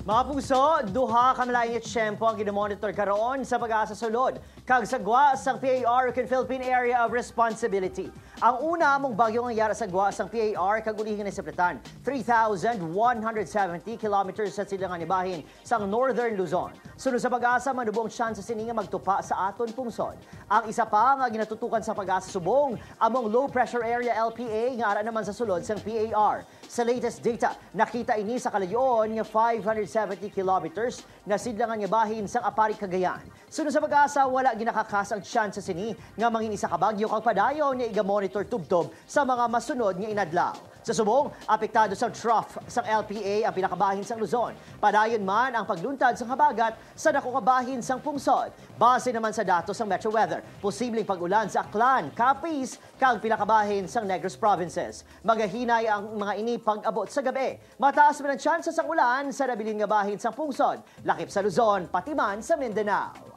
Mga puso, duha ka malaing tiyempo ang ginomonitor karon sa pag-asa sulod. Kag sagwa sang PAR ug Philippine Area of Responsibility. Ang una mong bagyo nga yara sa gwa sang PAR kag ulihin ni Sepretan, 3,170 kilometers sa silangan ni bahin sang Northern Luzon. Sunod sa pag-asa, manubong chance sini nga magtupa sa aton pungsod. Ang isa pa nga ginatutukan sa pag-asa subong, among low pressure area LPA nga ara naman sa sulod sang PAR. Sa latest data, nakita ini sa kalayon nga 570 kilometers na sidlangan nga bahin sang Apari, Cagayan. Sunod sa pag-asa, wala ginakakas ang chance sini nga mangin isa ka bagyo kag padayon nga iga-monitor tubtob sa mga masunod nga inadlaw. Sa subong, apektado sa trough sang LPA ang pinakabahin sang Luzon. Padayon man ang pagluntad sang habagat sa dako nga bahin sang pungsod. Base naman sa datos sang Metro Weather, posibleng pag-ulan sa Aklan, Capiz, kag pinakabahin sang Negros Provinces. Magahinay ang mga ini pag-abot sa gabi. Mataas man ang chance sang ulan sa nabilin nga bahin sang pungsod, lakip sa Luzon, pati man sa Mindanao.